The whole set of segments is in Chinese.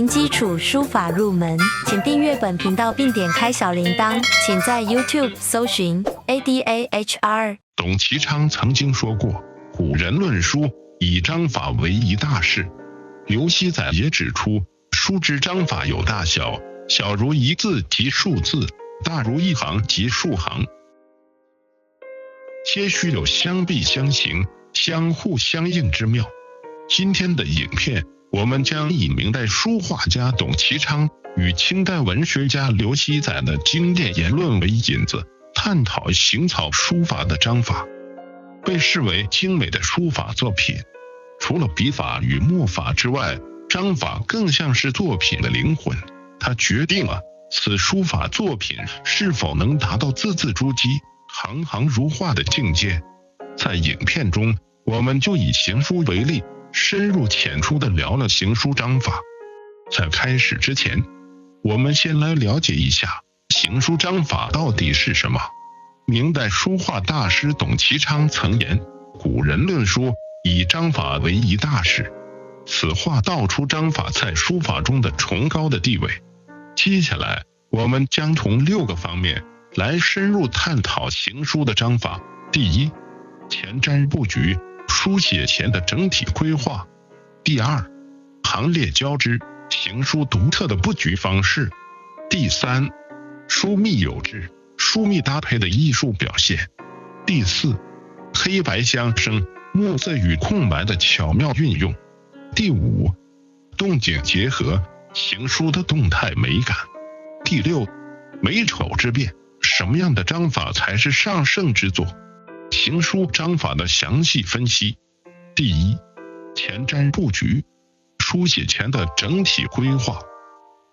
零基础书法入门，请订阅本频道并点开小铃铛。请在 YouTube 搜寻 ADAHR。董其昌曾经说过，古人论书以章法为一大事。刘熙载也指出，书之章法有大小，小如一字即数字，大如一行即数行，皆须有相必相形、相互相应之妙。今天的影片，我们将以明代书画家董其昌与清代文学家刘熙载的经典言论为引子，探讨行草书法的章法。被视为精美的书法作品，除了笔法与墨法之外，章法更像是作品的灵魂，它决定了此书法作品是否能达到字字珠玑、行行如画的境界。在影片中，我们就以行书为例，深入浅出地聊了行书章法。在开始之前，我们先来了解一下行书章法到底是什么。明代书画大师董其昌曾言，古人论书以章法为一大事。此话道出章法在书法中的崇高的地位。接下来，我们将从6个方面来深入探讨行书的章法。第一，前瞻布局，书写前的整体规划。第二，行列交织，行书独特的布局方式。第三，疏密有致，疏密搭配的艺术表现。第四，黑白相生，墨色与空白的巧妙运用。第五，动静结合，行书的动态美感。第六，美丑之辨，什么样的章法才是上乘之作？行书章法的详细分析。第一，前瞻布局，书写前的整体规划。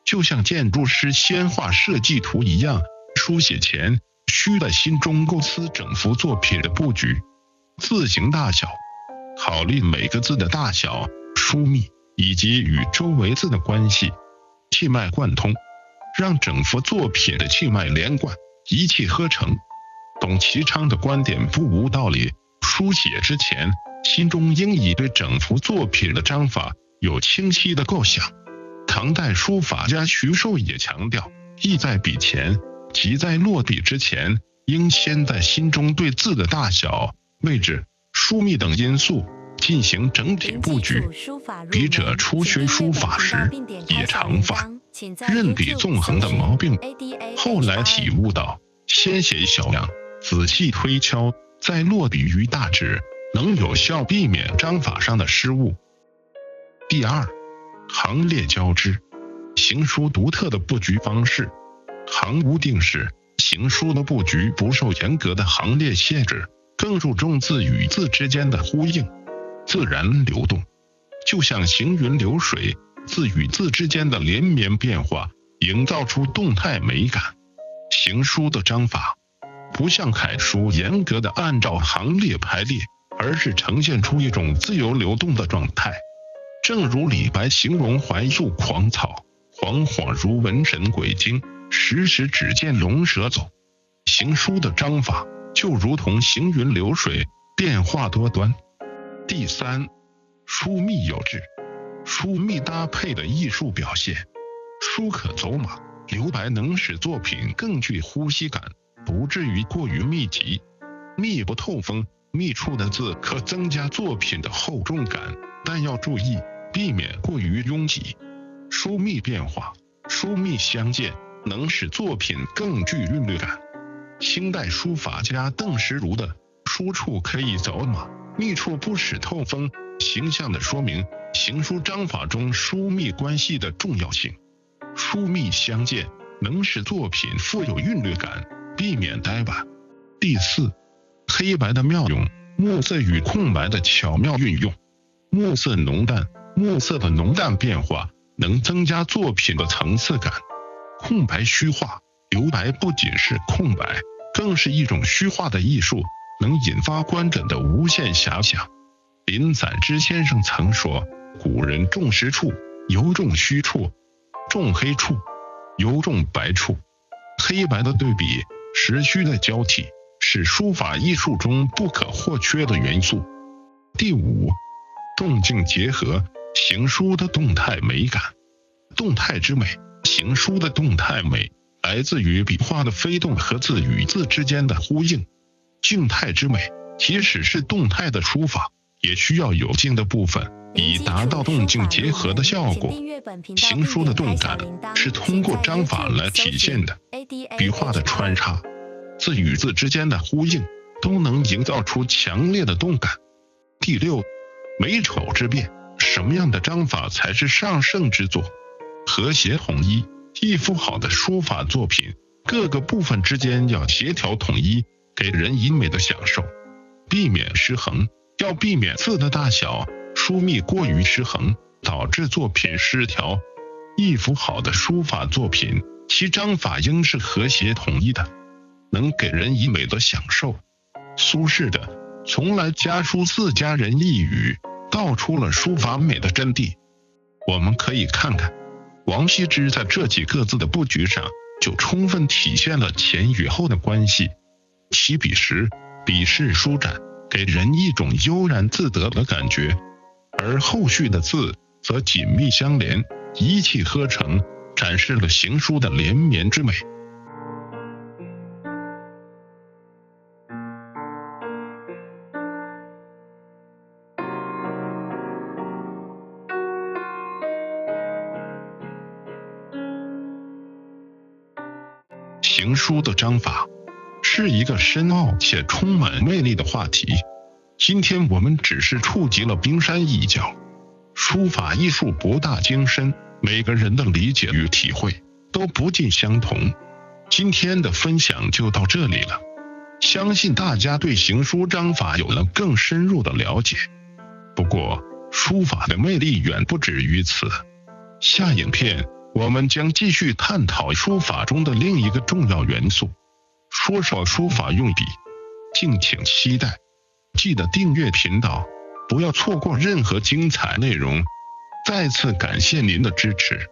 就像建筑师先画设计图一样，书写前需在心中构思整幅作品的布局。字形大小，考虑每个字的大小、疏密以及与周围字的关系。气脉贯通，让整幅作品的气脉连贯，一气呵成。董其昌的观点不无道理，书写之前，心中应以对整幅作品的章法有清晰的构想。唐代书法家徐寿也强调，意在笔前，即在落笔之前，应先在心中对字的大小、位置、疏密等因素进行整体布局。笔者初学书法时也常犯任笔纵横的毛病，后来体悟到，先写小量，仔细推敲，再落笔于大致，能有效避免章法上的失误。第二，行列交织，行书独特的布局方式。行无定式，行书的布局不受严格的行列限制，更注重字与字之间的呼应，自然流动，就像行云流水，字与字之间的连绵变化，营造出动态美感。行书的章法不像楷书严格的按照行列排列，而是呈现出一种自由流动的状态。正如李白形容怀素狂草，恍恍如文神鬼精，时时只见龙蛇走。行书的章法就如同行云流水，变化多端。第三，疏密有致，疏密搭配的艺术表现。书可走马，留白能使作品更具呼吸感，不至于过于密集。密不透风，密处的字可增加作品的厚重感，但要注意避免过于拥挤。疏密变化，疏密相间，能使作品更具韵律感。清代书法家邓石如的书处可以走马，密处不使透风，形象地说明行书章法中疏密关系的重要性。疏密相间，能使作品富有韵律感，避免呆板。第四，黑白的妙用，墨色与空白的巧妙运用。墨色浓淡，墨色的浓淡变化能增加作品的层次感。空白虚化，留白不仅是空白，更是一种虚化的艺术，能引发观者的无限遐想。林载之先生曾说，古人重实处，尤重虚处，重黑处，尤重白处。黑白的对比，实虚的交替，是书法艺术中不可或缺的元素。第五，动静结合，行书的动态美感。动态之美，行书的动态美来自于笔画的飞动和字与字之间的呼应。静态之美，即使是动态的书法，也需要有静的部分，以达到动静结合的效果。行书的动感是通过章法来体现的，笔画的穿插，字与字之间的呼应，都能营造出强烈的动感。第六，美丑之辨，什么样的章法才是上乘之作？和谐统一，一幅好的书法作品，各个部分之间要协调统一，给人以美的享受。避免失衡，要避免字的大小、疏密过于失衡，导致作品失调。一幅好的书法作品，其章法应是和谐统一的，能给人以美的享受。苏轼的从来家书自家人一语，道出了书法美的真谛。我们可以看看王羲之在这几个字的布局上，就充分体现了前与后的关系。起笔时，笔势舒展，给人一种悠然自得的感觉，而后续的字则紧密相连，一气呵成，展示了行书的连绵之美。行书的章法是一个深奥且充满魅力的话题，今天我们只是触及了冰山一角。书法艺术博大精深，每个人的理解与体会都不尽相同。今天的分享就到这里了，相信大家对行书章法有了更深入的了解。不过，书法的魅力远不止于此。下影片我们将继续探讨书法中的另一个重要元素，说说书法用笔。敬请期待，记得订阅频道，不要错过任何精彩内容。再次感谢您的支持。